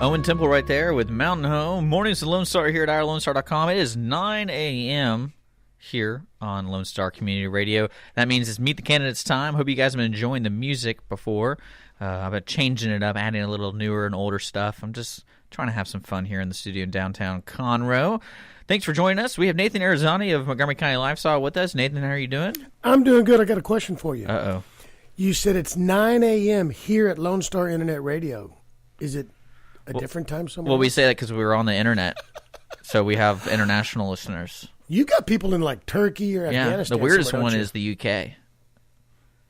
Owen Temple right there with Mountain Home. Mornings to Lone Star here at OurLoneStar.com. It is 9 a.m. here on Lone Star Community Radio. That means it's Meet the Candidates time. Hope you guys have been enjoying the music before. I've been changing it up, adding a little newer and older stuff. I'm just trying to have some fun here in the studio in downtown Conroe. Thanks for joining us. We have Nathan Arizoni of Montgomery County Lifestyle with us. Nathan, how are you doing? I'm doing good. I got a question for you. Uh-oh. You said it's 9 a.m. here at Lone Star Internet Radio. Is it a different time somewhere? Well, we say that because we were on the internet, so we have international listeners. You got people in like Turkey or Afghanistan. The weirdest one is the UK.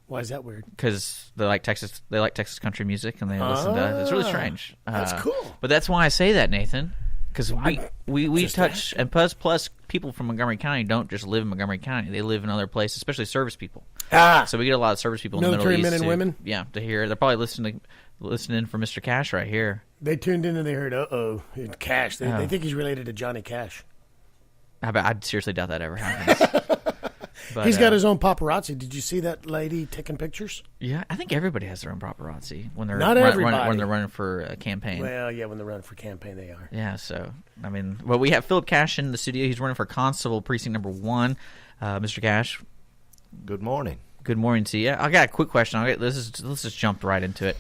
Why is that weird? Because they like Texas country music, and they listen to it. It's really strange. That's cool. But that's why I say that, Nathan. Because we touch, and plus people from Montgomery County don't just live in Montgomery County. They live in other places, especially service people. So we get a lot of service people in the Middle East. Military men and women? Yeah, to hear. They're probably listening for Mr. Cash right here. They tuned in and they heard, Cash. They think he's related to Johnny Cash. I'd seriously doubt that ever happens. But, he's got his own paparazzi. Did you see that lady taking pictures? Yeah, I think everybody has their own paparazzi when they're everybody. when they're running for a campaign. Well, yeah, when they're running for campaign, they are. Yeah, so I mean, we have Philip Cash in the studio. He's running for Constable, precinct number 1. Mr. Cash, good morning. Good morning to you. I got a quick question. Let's just jump right into it.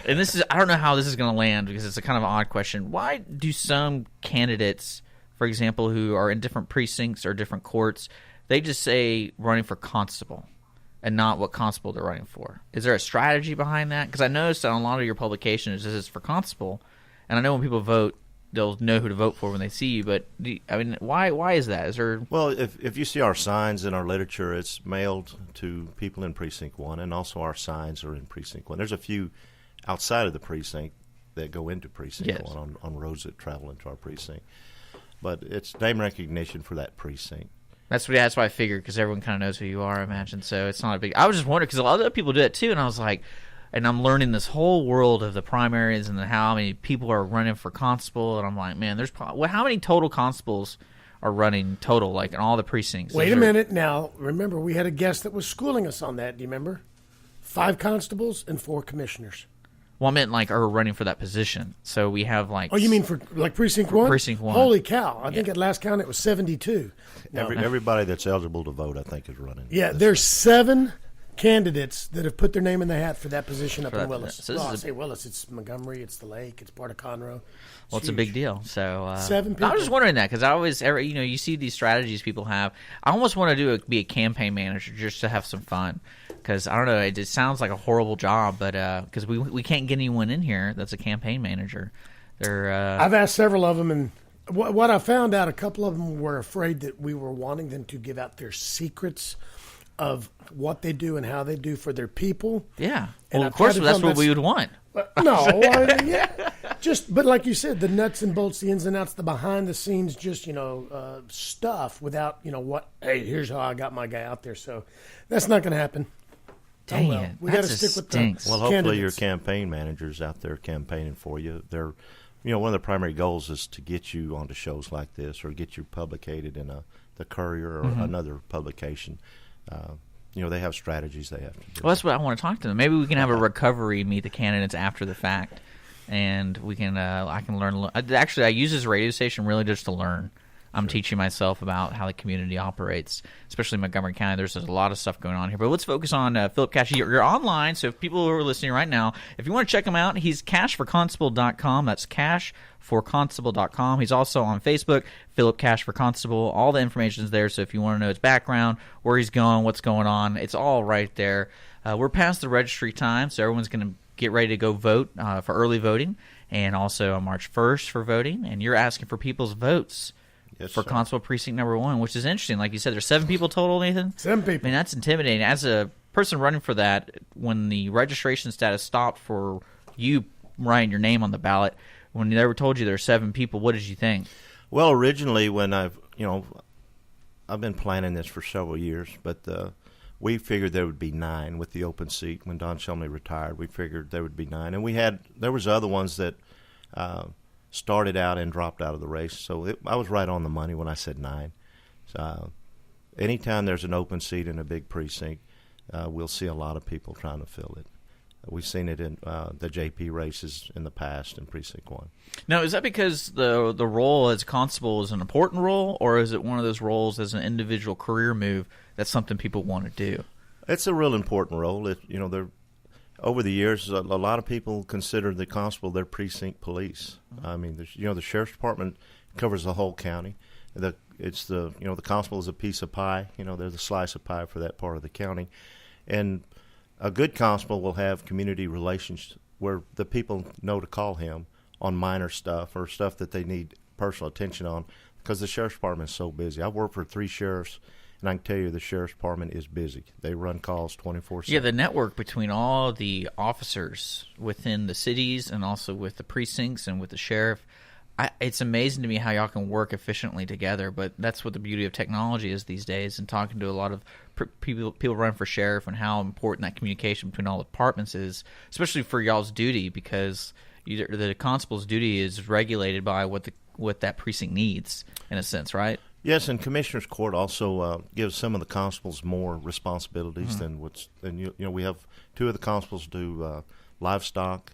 And I don't know how this is going to land because it's a kind of an odd question. Why do some candidates, for example, who are in different precincts or different courts, they just say running for constable and not what constable they're running for? Is there a strategy behind that? Because I noticed on a lot of your publications this is for constable, and I know when people vote, they'll know who to vote for when they see you. But why is that? Is there? Well, if you see our signs in our literature, it's mailed to people in precinct 1, and also our signs are in precinct 1. There's a few outside of the precinct that go into precinct 1 on roads that travel into our precinct, but it's name recognition for that precinct. That's why I figured, because everyone kind of knows who you are, I imagine. So it's not a big. I was just wondering because a lot of other people do it too, and I was like, and I'm learning this whole world of the primaries and how many people are running for constable, and I'm like, man, how many total constables are running total, like in all the precincts? Wait a minute now. Remember, we had a guest that was schooling us on that. Do you remember? 5 constables and 4 commissioners. Well, I meant like are running for that position. So we have like. Oh, you mean for like precinct 1? Precinct 1. Holy cow! I think at last count it was 72. No. Everybody that's eligible to vote, I think, is running. Yeah, there's 7 candidates that have put their name in the hat for that position up in Willis. So I say Willis. It's Montgomery. It's the Lake. It's part of Conroe. Well, it's a big deal. So 7 people. I was just wondering that because I always, you see these strategies people have. I almost want to be a campaign manager just to have some fun. Because, I don't know, it just sounds like a horrible job, but because we can't get anyone in here that's a campaign manager. I've asked several of them, and what I found out, a couple of them were afraid that we were wanting them to give out their secrets of what they do and how they do for their people. Yeah. And well, of course, that's what we would want. No. But like you said, the nuts and bolts, the ins and outs, the behind the scenes, just, stuff without, hey, here's how I got my guy out there. So that's not going to happen. Dang it. We got to stick with the Well, hopefully candidates. your campaign managers out there campaigning for you. They're, one of the primary goals is to get you onto shows like this or get you publicated in the Courier or another publication. They have strategies they have to do. Well, that's what I want to talk to them. Maybe we can have a recovery meet the candidates after the fact, and we can. I can learn. Actually, I use this radio station really just to learn. I'm teaching myself about how the community operates, especially in Montgomery County. There's a lot of stuff going on here. But let's focus on Philip Cash. You're online, so if people who are listening right now, if you want to check him out, he's cashforconstable.com. That's cashforconstable.com. He's also on Facebook, Philip Cash for Constable. All the information is there, so if you want to know his background, where he's going, what's going on, it's all right there. We're past the registry time, so everyone's going to get ready to go vote for early voting, and also on March 1st for voting. And you're asking for people's votes. Yes, for sir. Constable Precinct number 1, which is interesting. Like you said, there's 7 people total, Nathan? 7 people. I mean, that's intimidating. As a person running for that, when the registration status stopped for you writing your name on the ballot, when they were told you there were 7 people, what did you think? Well, originally when I've been planning this for several years, but we figured there would be 9 with the open seat. When Don Shumley retired, we figured there would be 9. And there was other ones that started out and dropped out of the race. So I was right on the money when I said 9. So anytime there's an open seat in a big precinct, we'll see a lot of people trying to fill it. We've seen it in the JP races in the past in Precinct 1. Now, is that because the role as constable is an important role, or is it one of those roles as an individual career move that's something people want to do? It's a real important role. Over the years, a lot of people consider the constable their precinct police. I mean, the sheriff's department covers the whole county. The constable is a piece of pie. They're the slice of pie for that part of the county, and a good constable will have community relations where the people know to call him on minor stuff or stuff that they need personal attention on, because the sheriff's department is so busy. I've worked for 3 sheriffs, and I can tell you the sheriff's department is busy. They run calls 24/7. Yeah, the network between all the officers within the cities and also with the precincts and with the sheriff, it's amazing to me how y'all can work efficiently together. But that's what the beauty of technology is these days, and talking to a lot of people running for sheriff and how important that communication between all the departments is, especially for y'all's duty, because the constable's duty is regulated by what that precinct needs, in a sense, right? Yes, and Commissioner's Court also gives some of the constables more responsibilities than we have 2 of the constables do livestock.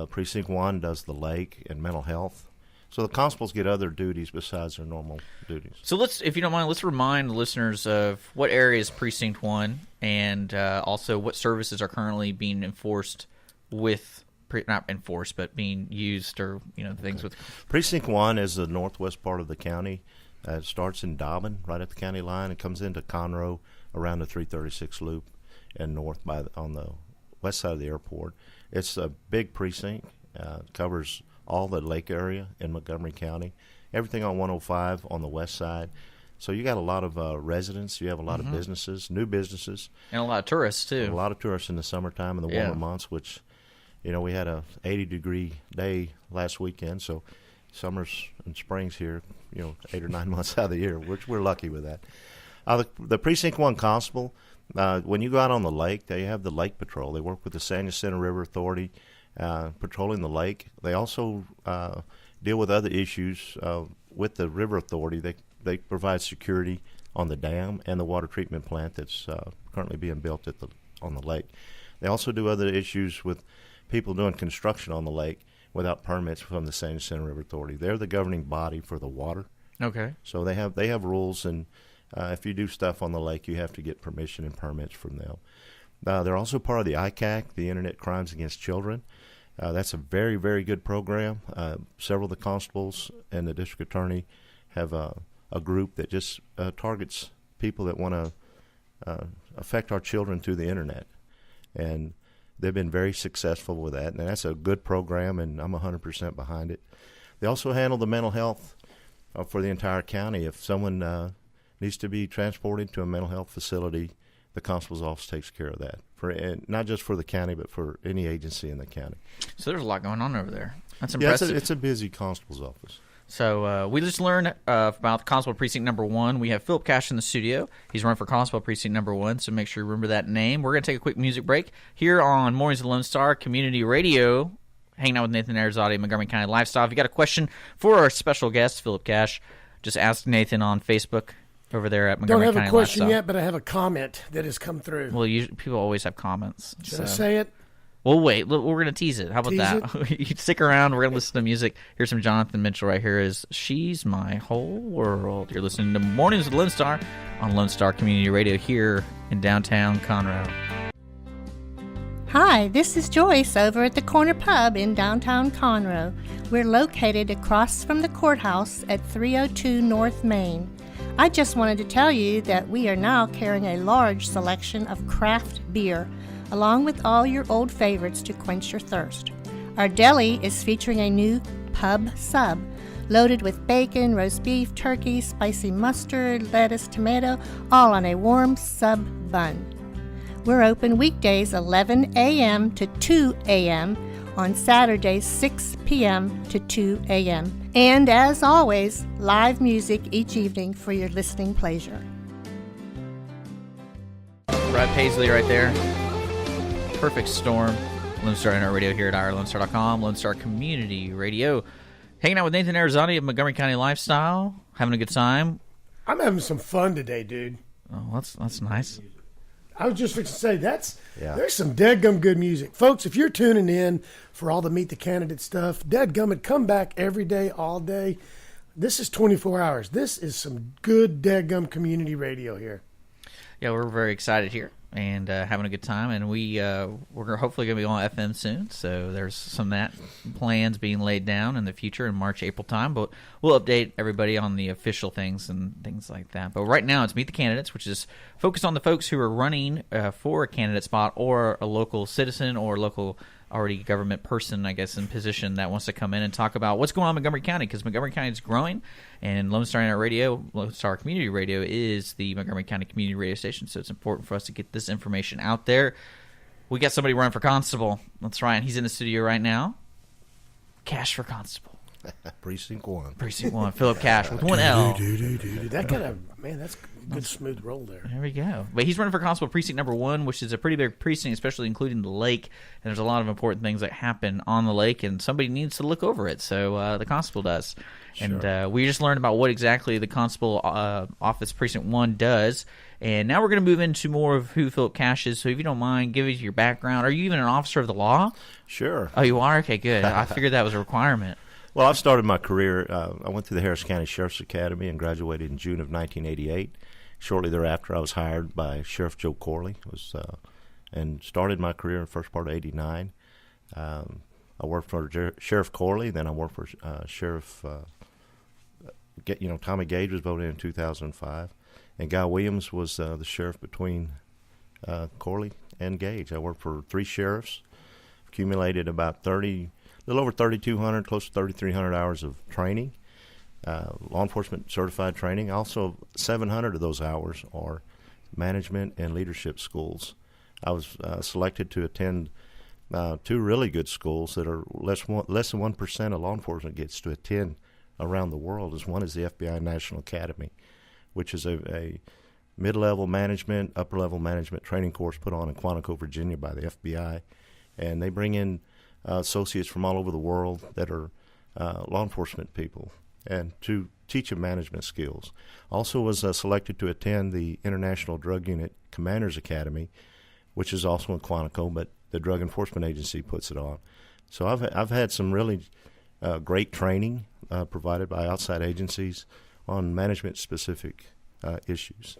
Precinct 1 does the lake and mental health. So the constables get other duties besides their normal duties. So if you don't mind, let's remind the listeners of what area is Precinct 1, and also what services are currently being enforced not enforced, but being used, or things with. Precinct 1 is the northwest part of the county. It starts in Dobbin, right at the county line, and comes into Conroe around the 336 loop and north on the west side of the airport. It's a big precinct. Covers all the lake area in Montgomery County, everything on 105 on the west side. So you got a lot of residents. You have a lot of businesses, new businesses. And a lot of tourists, too. A lot of tourists in the summertime and the warmer months, which, we had a 80-degree day last weekend. So summers and springs here, 8 or 9 months out of the year, which we're lucky with that. The Precinct 1 constable, when you go out on the lake, they have the lake patrol. They work with the San Jacinto River Authority, patrolling the lake. They also deal with other issues with the River Authority. They provide security on the dam and the water treatment plant that's currently being built on the lake. They also do other issues with people doing construction on the lake without permits from the San Jacinto River Authority. They're the governing body for the water. Okay. So they have rules, and if you do stuff on the lake, you have to get permission and permits from them. They're also part of the ICAC, the Internet Crimes Against Children. That's a very, very good program. Several of the constables and the district attorney have a group that just targets people that want to affect our children through the Internet. And they've been very successful with that. And that's a good program, and I'm 100% behind it. They also handle the mental health for the entire county. If someone needs to be transported to a mental health facility, the constable's office takes care of that, not just for the county, but for any agency in the county. So there's a lot going on over there. That's impressive. Yeah, it's a busy constable's office. So we just learned about Constable Precinct number 1. We have Philip Cash in the studio. He's running for Constable Precinct number 1, so make sure you remember that name. We're going to take a quick music break here on Mornings of Lone Star Community Radio, hanging out with Nathan Arizati, Montgomery County Lifestyle. If you got a question for our special guest, Philip Cash, just ask Nathan on Facebook over there at Montgomery County Lifestyle. Don't have a question yet, but I have a comment that has come through. Well, people always have comments. Should I say it? Well, wait. We're going to tease it. How about that? You stick around. We're going to listen to music. Here's some Jonathan Mitchell right here. She's My Whole World. You're listening to Mornings with Lone Star on Lone Star Community Radio here in downtown Conroe. Hi, this is Joyce over at the Corner Pub in downtown Conroe. We're located across from the courthouse at 302 North Main. I just wanted to tell you that we are now carrying a large selection of craft beer, along with all your old favorites to quench your thirst. Our deli is featuring a new pub sub, loaded with bacon, roast beef, turkey, spicy mustard, lettuce, tomato, all on a warm sub bun. We're open weekdays 11 a.m. to 2 a.m., on Saturdays 6 p.m. to 2 a.m. And as always, live music each evening for your listening pleasure. Brad Paisley right there. Perfect Storm. Lone Star Internet Radio here at irlonestar.com. Lone Star Community Radio. Hanging out with Nathan Arizati of Montgomery County Lifestyle. Having a good time. I'm having some fun today, dude. Oh, that's nice. I was just fixing to say Yeah. there's some deadgum good music. Folks, if you're tuning in for all the Meet the Candidate stuff, deadgummit, come back every day, all day. This is 24 hours. This is some good deadgum community radio here. Yeah, we're very excited here and having a good time, and we're hopefully going to be on FM soon. So there's some of that plans being laid down in the future in March, April time. But we'll update everybody on the official things and things like that. But right now, it's Meet the Candidates, which is focused on the folks who are running for a candidate spot or a local citizen or local already government person, I guess, in position that wants to come in and talk about what's going on in Montgomery County, because Montgomery County is growing, and Lone Star Internet Radio, Lone Star Community Radio, is the Montgomery County community radio station, so it's important for us to get this information out there. We got somebody running for Constable. That's right, and he's in the studio right now. Cash for Constable. Precinct 1. Precinct 1, Philip Cash with one L. That kind of, man, that's a good smooth roll there. There we go. But he's running for Constable Precinct number 1, which is a pretty big precinct, especially including the lake. And there's a lot of important things that happen on the lake, and somebody needs to look over it. So the Constable does. Sure. And we just learned about what exactly the Constable Office Precinct 1 does. And now we're going to move into more of who Philip Cash is. So if you don't mind, give us your background. Are you even an officer of the law? Sure. Oh, you are? Okay, good. I figured that was a requirement. Well, I started my career, I went through the Harris County Sheriff's Academy and graduated in June of 1988. Shortly thereafter, I was hired by Sheriff Joe Corley and started my career in the first part of 89. I worked for Sheriff Corley, then I worked for Sheriff, Tommy Gage was voted in 2005, and Guy Williams was the sheriff between Corley and Gage. I worked for 3 sheriffs, accumulated about a little over 3,200, close to 3,300 hours of training, law enforcement certified training. Also, 700 of those hours are management and leadership schools. I was selected to attend 2 really good schools that are less than 1% of law enforcement gets to attend around the world. One is the FBI National Academy, which is a mid-level management, upper-level management training course put on in Quantico, Virginia by the FBI. And they bring in associates from all over the world that are law enforcement people and to teach them management skills. Also was selected to attend the International Drug Unit Commanders Academy, which is also in Quantico, but the Drug Enforcement Agency puts it on. So I've had some really great training provided by outside agencies on management-specific issues.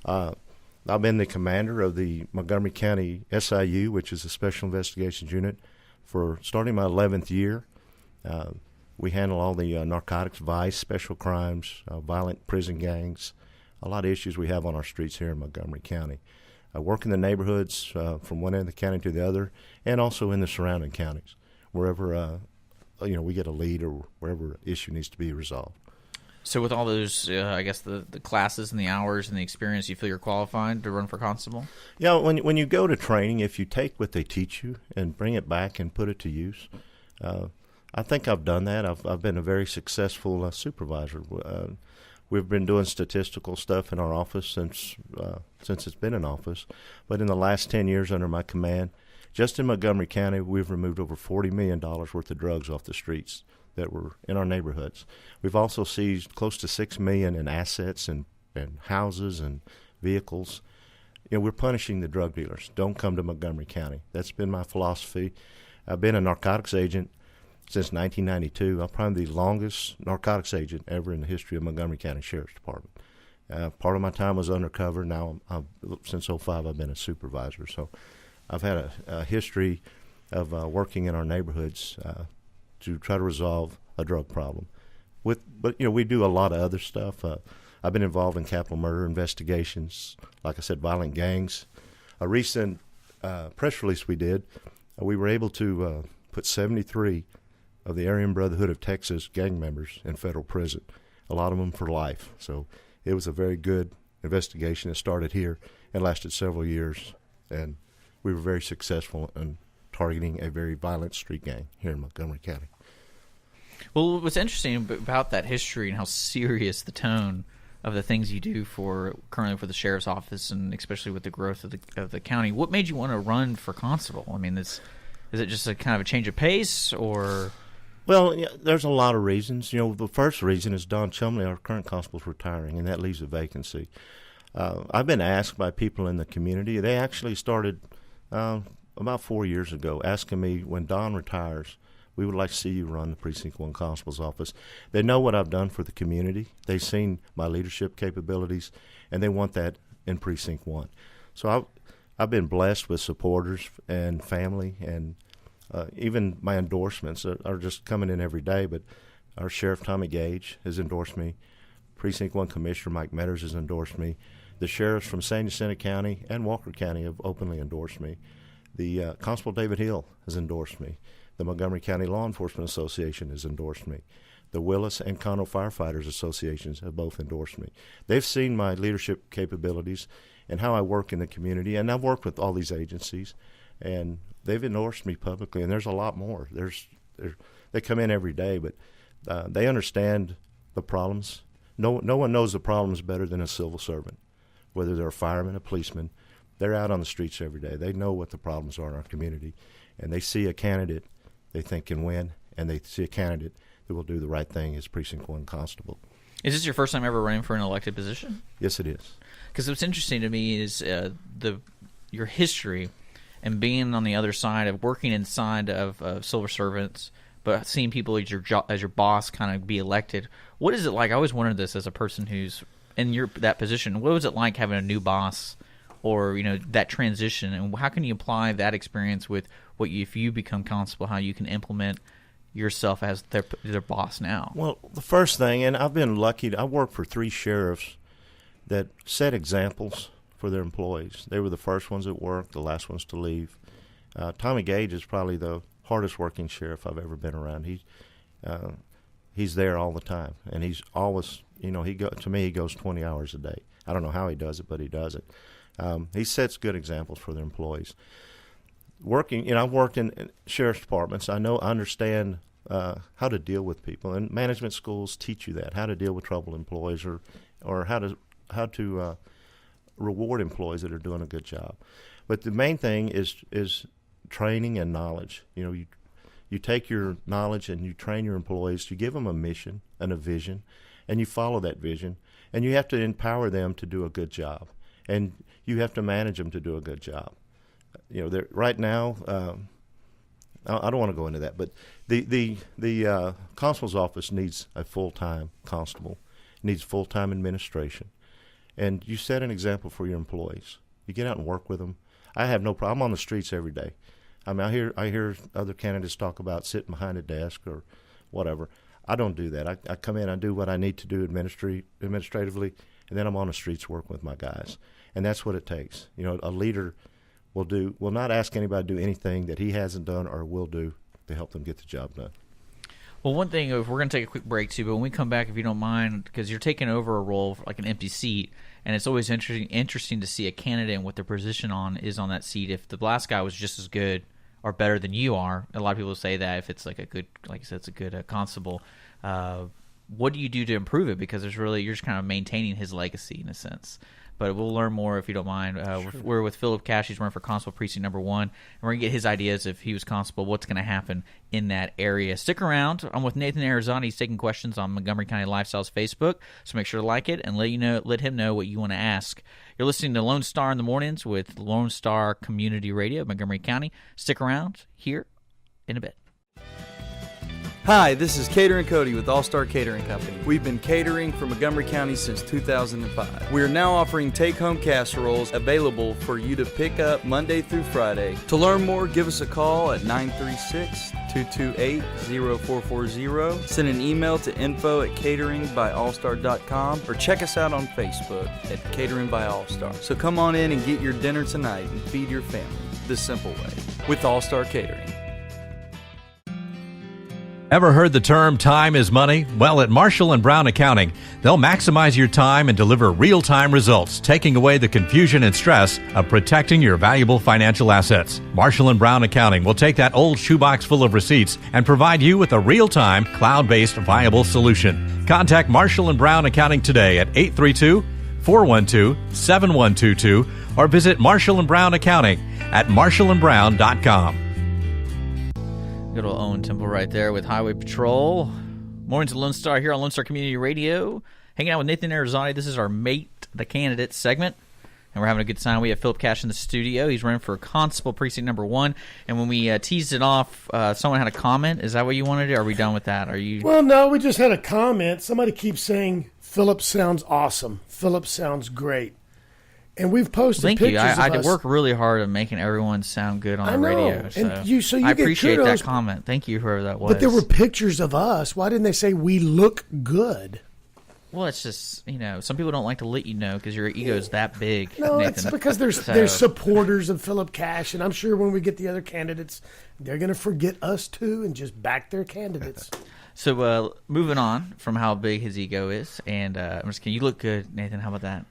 I've been the commander of the Montgomery County SIU, which is a Special Investigations Unit, for starting my 11th year. We handle all the narcotics, vice, special crimes, violent prison gangs, a lot of issues we have on our streets here in Montgomery County. I work in the neighborhoods from one end of the county to the other, and also in the surrounding counties, wherever we get a lead or wherever issue needs to be resolved. So with all those, I guess, the classes and the hours and the experience, you feel you're qualified to run for Constable? Yeah, when you go to training, if you take what they teach you and bring it back and put it to use, I think I've done that. I've been a very successful supervisor. We've been doing statistical stuff in our office since it's been in office. But in the last 10 years under my command, just in Montgomery County, we've removed over $40 million worth of drugs off the streets that were in our neighborhoods. We've also seized close to $6 million in assets and houses and vehicles. We're punishing the drug dealers. Don't come to Montgomery County. That's been my philosophy. I've been a narcotics agent since 1992. I'm probably the longest narcotics agent ever in the history of Montgomery County Sheriff's Department. Part of my time was undercover. Now, since 2005, I've been a supervisor. So I've had a history of working in our neighborhoods to try to resolve a drug problem. But we do a lot of other stuff. I've been involved in capital murder investigations, like I said, violent gangs. A recent press release we did, we were able to put 73 of the Aryan Brotherhood of Texas gang members in federal prison, a lot of them for life. So it was a very good investigation that started here and lasted several years, and we were very successful in targeting a very violent street gang here in Montgomery County. Well, what's interesting about that history and how serious the tone of the things you do currently for the sheriff's office, and especially with the growth of the county, what made you want to run for constable? I mean, is it just a kind of a change of pace, or? Well, yeah, there's a lot of reasons. The first reason is Don Chumley, our current constable, is retiring, and that leaves a vacancy. I've been asked by people in the community. They actually started about 4 years ago asking me, when Don retires, we would like to see you run the Precinct 1 Constable's office. They know what I've done for the community. They've seen my leadership capabilities, and they want that in Precinct 1. So I've been blessed with supporters and family, and even my endorsements are just coming in every day. But our Sheriff Tommy Gage has endorsed me. Precinct 1 Commissioner Mike Metters has endorsed me. The sheriffs from San Jacinto County and Walker County have openly endorsed me. The Constable David Hill has endorsed me. The Montgomery County Law Enforcement Association has endorsed me. The Willis and Conroe Firefighters Associations have both endorsed me. They've seen my leadership capabilities and how I work in the community, and I've worked with all these agencies, and they've endorsed me publicly, and there's a lot more. They come in every day, but they understand the problems. No one knows the problems better than a civil servant, whether they're a fireman, a policeman. They're out on the streets every day. They know what the problems are in our community, and they see a candidate they think can win, and they see a candidate that will do the right thing as Precinct 1 Constable. Is this your first time ever running for an elected position? Yes, it is. Because what's interesting to me is your history and being on the other side of working inside of civil servants, but seeing people as your boss kind of be elected. What is it like? I always wondered this as a person who's in that position. What was it like having a new boss, or that transition, and how can you apply that experience with if you become constable, how you can implement yourself as their boss now? Well, the first thing, and I've been lucky, I worked for 3 sheriffs that set examples for their employees. They were the first ones at work, the last ones to leave. Tommy Gage is probably the hardest working sheriff I've ever been around. He's there all the time, and he's always, to me, he goes 20 hours a day. I don't know how he does it, but he does it. He sets good examples for their employees. I've worked in sheriff's departments. I understand how to deal with people, and management schools teach you that, how to deal with troubled employees, or how to reward employees that are doing a good job. But the main thing is training and knowledge. You take your knowledge and you train your employees. You give them a mission and a vision, and you follow that vision, and you have to empower them to do a good job, and you have to manage them to do a good job. Right now, I don't want to go into that, but the constable's office needs a full-time constable, needs full-time administration, and you set an example for your employees. You get out and work with them. I have no problem. I'm on the streets every day. I mean, I hear other candidates talk about sitting behind a desk or whatever. I don't do that. I come in, I do what I need to do administratively, and then I'm on the streets working with my guys. And that's what it takes. A leader will not ask anybody to do anything that he hasn't done or will do to help them get the job done. Well, one thing, we're going to take a quick break too, but when we come back, if you don't mind, because you're taking over a role like an empty seat, and it's always interesting to see a candidate and what their position is on that seat. If the last guy was just as good or better than you are, a lot of people say that if it's like you said, it's a good constable. What do you do to improve it? Because you're just kind of maintaining his legacy in a sense. But we'll learn more if you don't mind. Sure. We're with Philip Cash. He's running for Constable Precinct number 1. And we're going to get his ideas if he was Constable, what's going to happen in that area. Stick around. I'm with Nathan Arizona. He's taking questions on Montgomery County Lifestyles Facebook. So make sure to like it and let him know what you want to ask. You're listening to Lone Star in the Mornings with Lone Star Community Radio, Montgomery County. Stick around here in a bit. Hi, this is Catering Cody with All-Star Catering Company. We've been catering for Montgomery County since 2005. We are now offering take-home casseroles available for you to pick up Monday through Friday. To learn more, give us a call at 936-228-0440. Send an email to info@cateringbyallstar.com or check us out on Facebook at Catering by All-Star. So come on in and get your dinner tonight and feed your family the simple way with All-Star Catering. Ever heard the term time is money? Well, at Marshall & Brown Accounting, they'll maximize your time and deliver real-time results, taking away the confusion and stress of protecting your valuable financial assets. Marshall & Brown Accounting will take that old shoebox full of receipts and provide you with a real-time, cloud-based, viable solution. Contact Marshall & Brown Accounting today at 832-412-7122 or visit Marshall & Brown Accounting at marshallandbrown.com. Good old Owen Temple right there with Highway Patrol. Mornings of Lone Star here on Lone Star Community Radio. Hanging out with Nathan Arizona. This is our Mate the candidates segment. And we're having a good time. We have Philip Cash in the studio. He's running for Constable Precinct number 1. And when we teased it off, someone had a comment. Is that what you wanted to do? Are we done with that? Are you? Well, no, we just had a comment. Somebody keeps saying, Philip sounds awesome. Philip sounds great. And we've posted Thank pictures you. of I us. work really hard on making everyone sound good on I the know. radio. So, And you I get appreciate kudos, that comment. Thank you, whoever that was. But there were pictures of us. Why didn't they say we look good? Well, it's just, some people don't like to let you know because your ego's that big. No, Nathan. it's because there's supporters of Philip Cash, and I'm sure when we get the other candidates, they're going to forget us too and just back their candidates. So moving on from how big his ego is, and I'm just kidding. You look good, Nathan. How about that?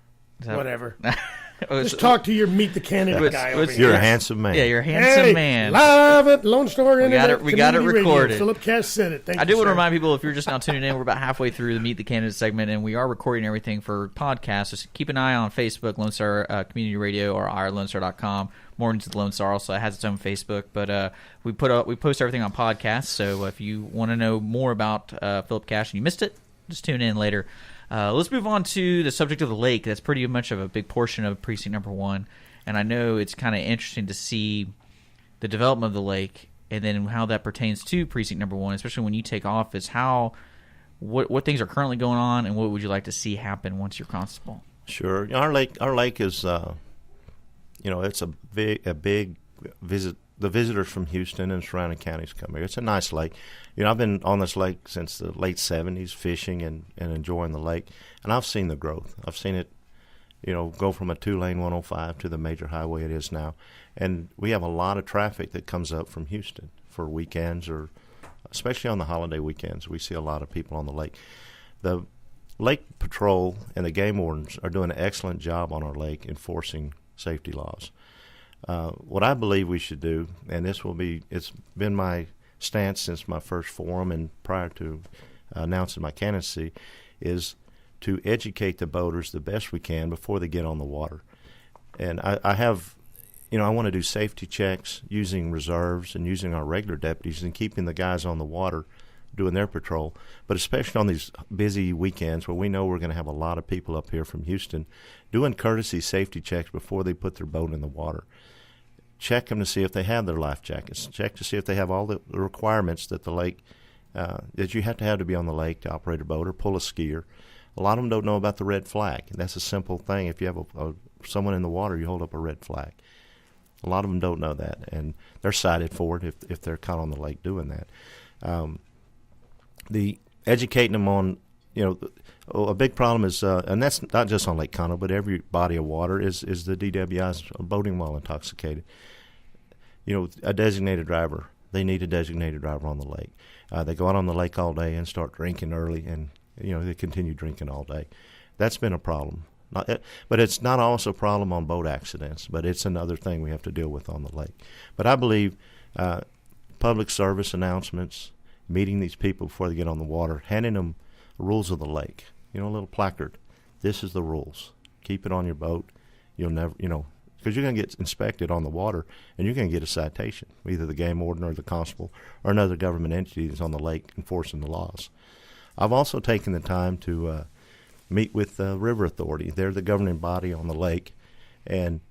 Whatever. Just talk to your Meet the Candidate guy over here. You're a handsome man. Yeah, you're a handsome Hey, man. live at Lone Star Internet we got it Community Radio. recorded. Philip Cash said it. Thank I you, do want to sir. remind people, if you're just now tuning in, we're about halfway through the Meet the Candidate segment, and we are recording everything for podcasts. So keep an eye on Facebook, Lone Star Community Radio, or ourlonestar.com. Mornings with Lone Star also has its own Facebook, but we post everything on podcasts. So if you want to know more about Philip Cash and you missed it, just tune in later. Let's move on to the subject of the lake. That's pretty much of a big portion of precinct number 1. And I know it's kind of interesting to see the development of the lake and then how that pertains to precinct number 1, especially when you take office. What things are currently going on, and what would you like to see happen once you're constable? Sure. Our lake is, it's a big visit. The visitors from Houston and surrounding counties come here. It's a nice lake. I've been on this lake since the late 70s, fishing and enjoying the lake, and I've seen the growth. I've seen it, go from a 2-lane 105 to the major highway it is now. And we have a lot of traffic that comes up from Houston for weekends, or especially on the holiday weekends. We see a lot of people on the lake. The Lake Patrol and the game wardens are doing an excellent job on our lake enforcing safety laws. What I believe we should do, and it's been my stance since my first forum and prior to announcing my candidacy, is to educate the boaters the best we can before they get on the water. And I want to do safety checks using reserves and using our regular deputies and keeping the guys on the water doing their patrol, but especially on these busy weekends where we know we're going to have a lot of people up here from Houston, doing courtesy safety checks before they put their boat in the water. Check them to see if they have their life jackets. Check to see if they have all the requirements that the lake, that you have to be on the lake to operate a boat or pull a skier. A lot of them don't know about the red flag. And that's a simple thing. If you have someone in the water, you hold up a red flag. A lot of them don't know that, and they're cited for it if they're caught on the lake doing that. The educating them on, a big problem is, and that's not just on Lake Conroe, but every body of water is the DWI's boating while intoxicated. A designated driver. They need a designated driver on the lake. They go out on the lake all day and start drinking early, and they continue drinking all day. That's been a problem. But it's not also a problem on boat accidents, but it's another thing we have to deal with on the lake. But I believe public service announcements, meeting these people before they get on the water, handing them rules of the lake, a little placard. This is the rules. Keep it on your boat. You'll never, because you're going to get inspected on the water, and you're going to get a citation, either the game warden or the constable or another government entity that's on the lake enforcing the laws. I've also taken the time to meet with the River Authority. They're the governing body on the lake, and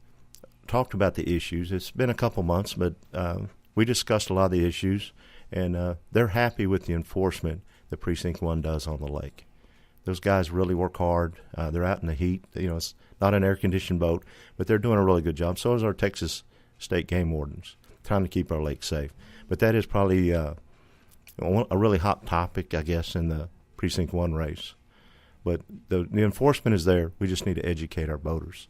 talked about the issues. It's been a couple months, but we discussed a lot of the issues, and they're happy with the enforcement that Precinct 1 does on the lake. Those guys really work hard. They're out in the heat. It's not an air-conditioned boat, but they're doing a really good job. So is our Texas State game wardens, trying to keep our lake safe. But that is probably a really hot topic, I guess, in the Precinct 1 race. But the enforcement is there. We just need to educate our boaters.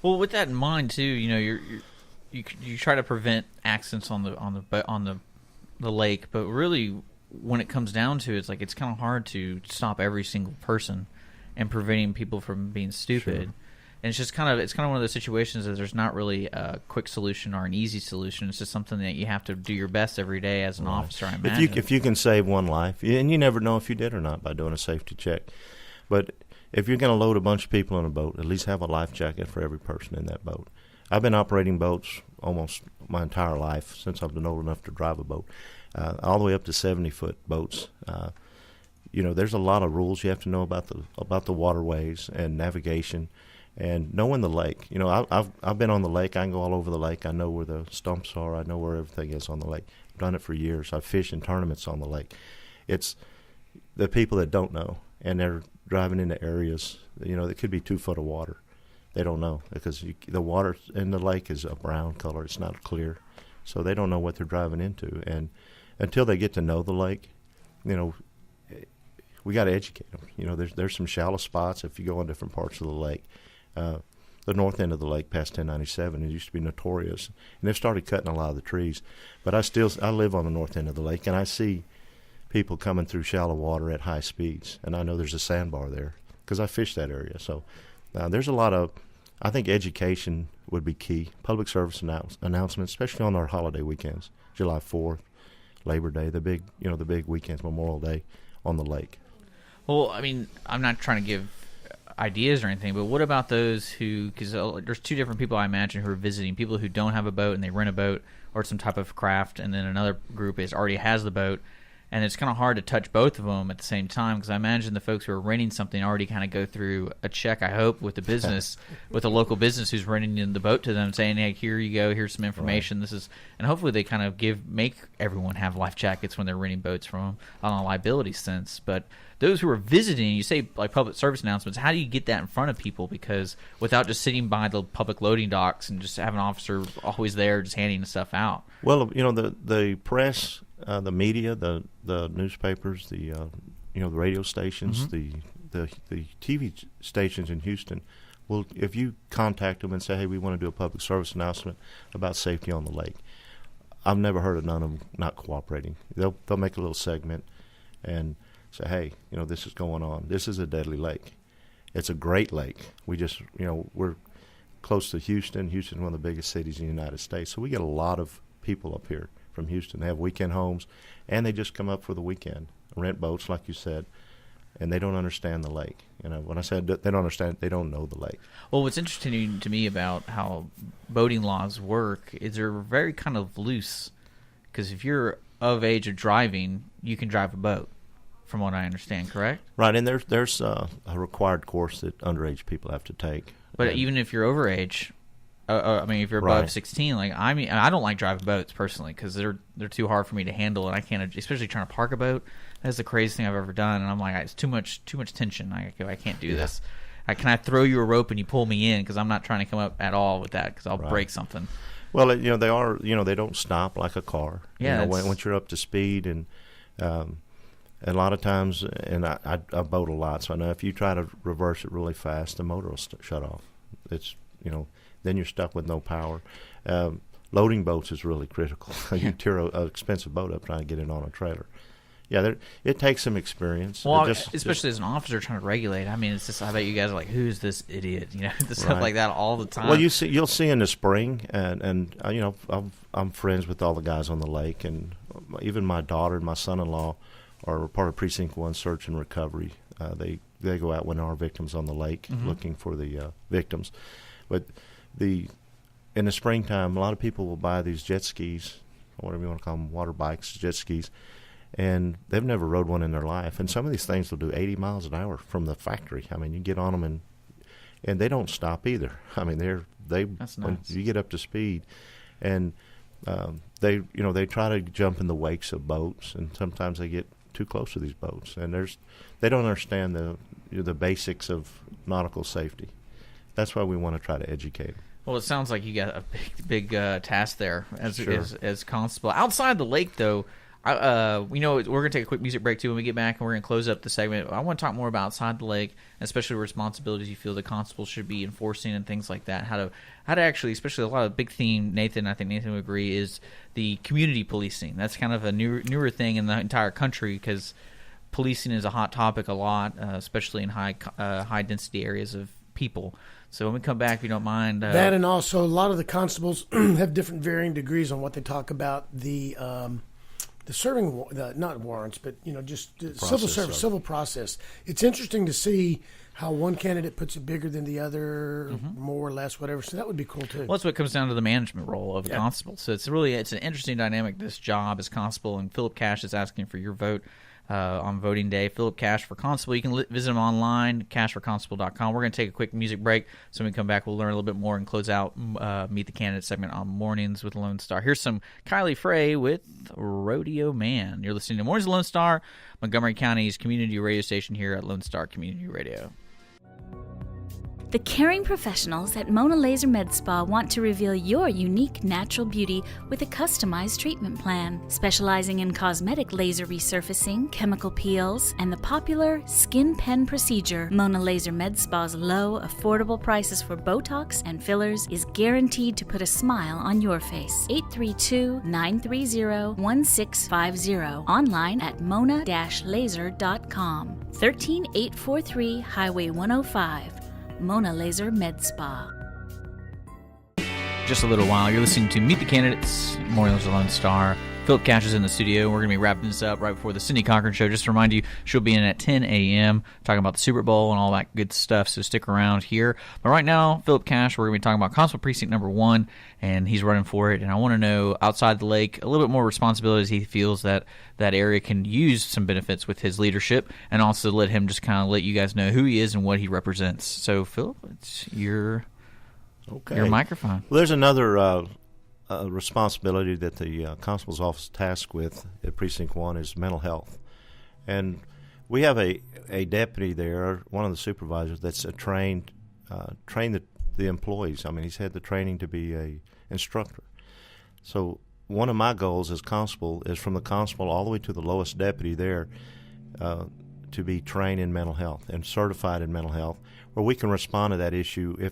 Well, with that in mind, too, you try to prevent accidents on the lake, but really, when it comes down to it, it's kind of hard to stop every single person and preventing people from being stupid. Sure. And it's kind of one of those situations that there's not really a quick solution or an easy solution. It's just something that you have to do your best every day as an officer, I imagine. If you can save one life, and you never know if you did or not by doing a safety check. But if you're going to load a bunch of people in a boat, at least have a life jacket for every person in that boat. I've been operating boats almost my entire life since I've been old enough to drive a boat, all the way up to 70-foot boats. there's a lot of rules you have to know about the waterways and navigation, and knowing the lake. I've been on the lake. I can go all over the lake. I know where the stumps are. I know where everything is on the lake. I've done it for years. I've fished in tournaments on the lake. It's the people that don't know, and they're driving into areas, that could be 2 foot of water. They don't know because the water in the lake is a brown color. It's not clear. So they don't know what they're driving into. And until they get to know the lake, we got to educate them. There's some shallow spots if you go on different parts of the lake. The north end of the lake past 1097, it used to be notorious. And they've started cutting a lot of the trees. But I live on the north end of the lake, and I see people coming through shallow water at high speeds. And I know there's a sandbar there because I fish that area. So there's a lot of, I think education would be key. Public service announcements, especially on our holiday weekends, July 4th, Labor Day, the big weekends, Memorial Day on the lake. Well, I mean, I'm not trying to give ideas or anything, but what about those who, because there's 2 different people I imagine who are visiting, people who don't have a boat and they rent a boat or some type of craft, and then another group already has the boat. And it's kind of hard to touch both of them at the same time because I imagine the folks who are renting something already kind of go through a check, I hope, with the business, with a local business who's renting the boat to them, saying, hey, here you go, here's some information. Right. And hopefully they kind of make everyone have life jackets when they're renting boats from them on a liability sense. But those who are visiting, you say like public service announcements, how do you get that in front of people? Because without just sitting by the public loading docks and just having an officer always there just handing the stuff out. Well, the press, the media, the newspapers, the radio stations, mm-hmm. the TV stations in Houston. Well, if you contact them and say, hey, we want to do a public service announcement about safety on the lake, I've never heard of none of them not cooperating. They'll make a little segment and say, hey, this is going on. This is a deadly lake. It's a great lake. We just, we're close to Houston. Houston's one of the biggest cities in the United States, so we get a lot of people up here from Houston. They have weekend homes, and they just come up for the weekend, rent boats, like you said, and they don't understand the lake. When I said they don't understand, they don't know the lake. Well, what's interesting to me about how boating laws work is they're very kind of loose, because if you're of age of driving, you can drive a boat, from what I understand, correct? Right, and there's a required course that underage people have to take. But even if you're overage, if you're above 16, I don't like driving boats personally because they're too hard for me to handle, and I can't, especially trying to park a boat. That's the craziest thing I've ever done, and I'm like, it's too much tension. I can't do this. Can I throw you a rope and you pull me in? Because I'm not trying to come up at all with that because I'll break something. Well, they are, they don't stop like a car. Yeah. Once you're up to speed, and a lot of times, and I boat a lot, so I know if you try to reverse it really fast, the motor will shut off. It's then you're stuck with no power. Loading boats is really critical. You tear an expensive boat up trying to get it on a trailer. Yeah, it takes some experience. Well, especially as an officer trying to regulate. I mean, it's just, I bet you guys are like, who's this idiot? Stuff like that all the time. Well, you'll see in the spring, and I'm friends with all the guys on the lake, and even my daughter and my son-in-law are part of Precinct 1 Search and Recovery. They go out when there are victims on the lake mm-hmm. looking for the victims. But in the springtime, a lot of people will buy these jet skis, or whatever you want to call them, water bikes, jet skis, and they've never rode one in their life. And some of these things will do 80 miles an hour from the factory. I mean, you get on them, and they don't stop either. I mean, That's when nice. you get up to speed, and they try to jump in the wakes of boats, and sometimes they get too close to these boats, and they don't understand the basics of nautical safety. That's why we want to try to educate them. Well, it sounds like you got a big task there Sure. as Constable. Outside the lake, though, we're going to take a quick music break, too, when we get back, and we're going to close up the segment. I want to talk more about outside the lake, especially responsibilities you feel the constable should be enforcing and things like that. How to actually, especially a lot of big theme, I think Nathan would agree, is the community policing. That's kind of a newer thing in the entire country because policing is a hot topic a lot, especially in high density areas of people. So when we come back, if you don't mind. That, and also a lot of the constables have different varying degrees on what they talk about the serving, not warrants, but just civil service, civil process. It's interesting to see how one candidate puts it bigger than the other, mm-hmm. more or less, whatever. So that would be cool too. Well, that's what comes down to the management role of a constable. So it's an interesting dynamic. This job as constable, and Philip Cash is asking for your vote. on voting day. Philip Cash for Constable. You can visit him online, cashforconstable.com. We're going to take a quick music break. So when we come back, we'll learn a little bit more and close out Meet the Candidate segment on Mornings with Lone Star. Here's some Kylie Frey with Rodeo Man. You're listening to Mornings with Lone Star, Montgomery County's community radio station here at Lone Star Community Radio. The caring professionals at Mona Laser Med Spa want to reveal your unique natural beauty with a customized treatment plan. Specializing in cosmetic laser resurfacing, chemical peels, and the popular skin pen procedure, Mona Laser Med Spa's low, affordable prices for Botox and fillers is guaranteed to put a smile on your face. 832-930-1650. Online at mona-laser.com. 13843 Highway 105. Mona Laser Med Spa. Just a little while. You're listening to Meet the Candidates, Mornings with Lone Star. Philip Cash is in the studio. We're going to be wrapping this up right before the Cindy Cochran Show. Just to remind you, she'll be in at 10 a.m. talking about the Super Bowl and all that good stuff, so stick around here. But right now, Philip Cash, we're going to be talking about Constable Precinct number 1, and he's running for it. And I want to know, outside the lake, a little bit more responsibilities he feels that area can use some benefits with his leadership, and also let him just kind of let you guys know who he is and what he represents. So, Philip, it's your microphone. Well, there's another responsibility that the constable's office tasked with at Precinct 1 is mental health. And we have a deputy there, one of the supervisors, that's trained the employees. I mean, he's had the training to be a instructor. So one of my goals as constable is from the constable all the way to the lowest deputy there to be trained in mental health and certified in mental health, where we can respond to that issue.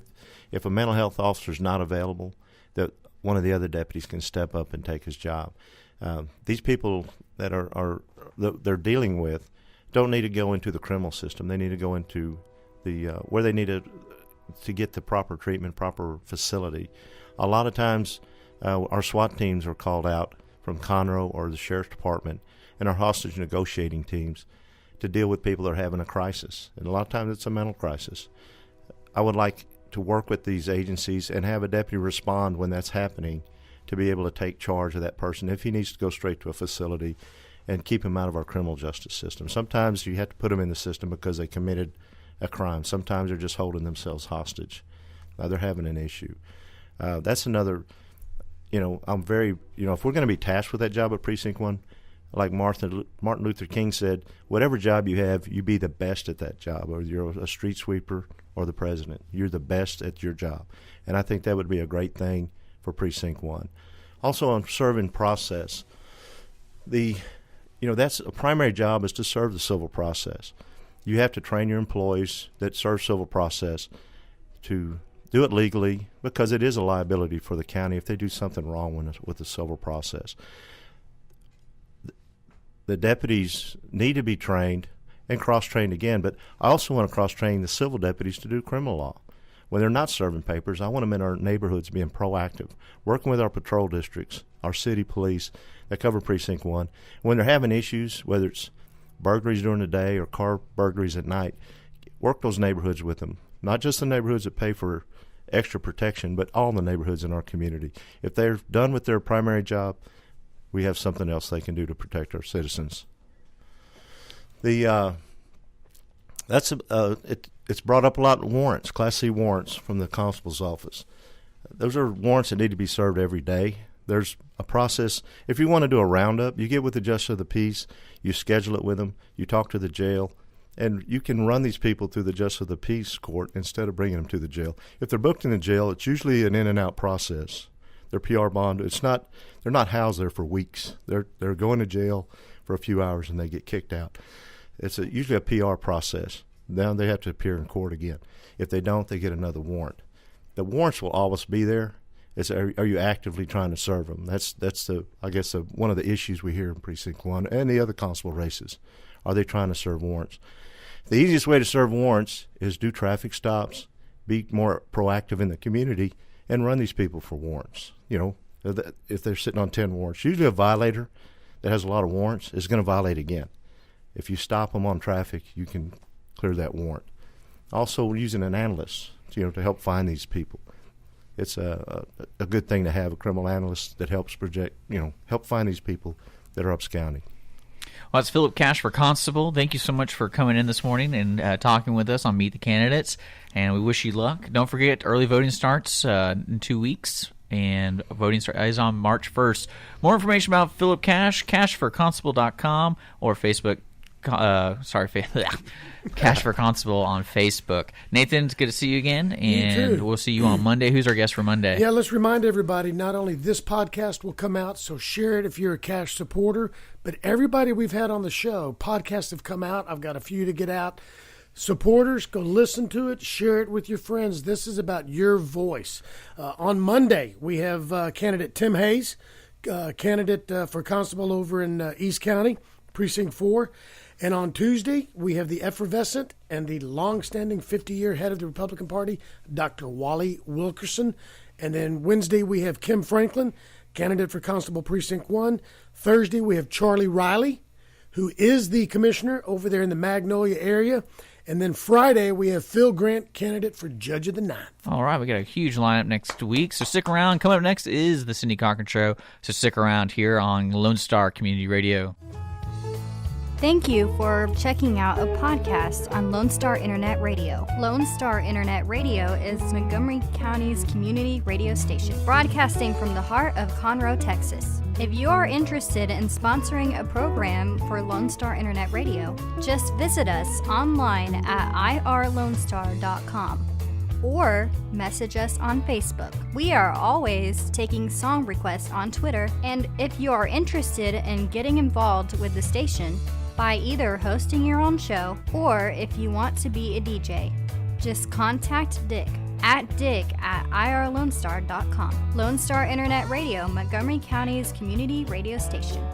If a mental health officer is not available, that one of the other deputies can step up and take his job. These people that they're dealing with don't need to go into the criminal system. They need to go into the where they need to get the proper treatment, proper facility. A lot of times, our SWAT teams are called out from Conroe or the Sheriff's Department, and our hostage negotiating teams to deal with people that are having a crisis. And a lot of times it's a mental crisis. I would like to work with these agencies and have a deputy respond when that's happening, to be able to take charge of that person if he needs to go straight to a facility and keep him out of our criminal justice system. Sometimes you have to put them in the system because they committed a crime. Sometimes they're just holding themselves hostage. They're having an issue. That's another, I'm very, if we're going to be tasked with that job at Precinct 1, like Martin Luther King said, whatever job you have, you be the best at that job. Or you're a street sweeper or the president, you're the best at your job. And I think that would be a great thing for Precinct 1. Also on serving process, that's a primary job is to serve the civil process. You have to train your employees that serve civil process to do it legally, because it is a liability for the county if they do something wrong with the civil process. The deputies need to be trained and cross-trained again, but I also want to cross-train the civil deputies to do criminal law. When they're not serving papers, I want them in our neighborhoods being proactive, working with our patrol districts, our city police that cover Precinct 1. When they're having issues, whether it's burglaries during the day or car burglaries at night, work those neighborhoods with them, not just the neighborhoods that pay for extra protection, but all the neighborhoods in our community. If they're done with their primary job, we have something else they can do to protect our citizens. It's brought up a lot in warrants, Class C warrants from the constable's office. Those are warrants that need to be served every day. There's a process. If you want to do a roundup, you get with the justice of the peace, you schedule it with them, you talk to the jail, and you can run these people through the justice of the peace court instead of bringing them to the jail. If they're booked in the jail, it's usually an in and out process. Their PR bond, they're not housed there for weeks. They're going to jail for a few hours and they get kicked out. It's usually a PR process. Now they have to appear in court again. If they don't, they get another warrant. The warrants will always be there. It's are you actively trying to serve them? That's one of the issues we hear in Precinct 1 and the other constable races. Are they trying to serve warrants? The easiest way to serve warrants is do traffic stops, be more proactive in the community, and run these people for warrants. If they're sitting on 10 warrants, usually a violator that has a lot of warrants is going to violate again. If you stop them on traffic, you can clear that warrant. Also, we're using an analyst, to help find these people. It's a good thing to have a criminal analyst that helps help find these people that are absconding. Well, it's Philip Cash for Constable. Thank you so much for coming in this morning and talking with us on Meet the Candidates, and we wish you luck. Don't forget, early voting starts in 2 weeks, and voting is on March 1st. More information about Philip Cash, cashforconstable.com, or Facebook. Cash for Constable on Facebook. Nathan, it's good to see you again, and we'll see you on Monday. Who's our guest for Monday? Yeah, let's remind everybody, not only this podcast will come out, so share it if you're a Cash supporter, but everybody we've had on the show, podcasts have come out. I've got a few to get out. Supporters, go listen to it, share it with your friends. This is about your voice. On Monday, we have candidate Tim Hayes, candidate for Constable over in East County, Precinct 4. And on Tuesday, we have the effervescent and the long-standing 50-year head of the Republican Party, Dr. Wally Wilkerson. And then Wednesday, we have Kim Franklin, candidate for Constable Precinct 1. Thursday, we have Charlie Riley, who is the commissioner over there in the Magnolia area. And then Friday, we have Phil Grant, candidate for Judge of the Ninth. All right, we got a huge lineup next week, so stick around. Coming up next is the Cindy Cochran Show, so stick around here on Lone Star Community Radio. Thank you for checking out a podcast on Lone Star Internet Radio. Lone Star Internet Radio is Montgomery County's community radio station, broadcasting from the heart of Conroe, Texas. If you are interested in sponsoring a program for Lone Star Internet Radio, just visit us online at irlonestar.com or message us on Facebook. We are always taking song requests on Twitter, and if you are interested in getting involved with the station, by either hosting your own show or if you want to be a DJ, just contact Dick at irlonestar.com. Lone Star Internet Radio, Montgomery County's community radio station.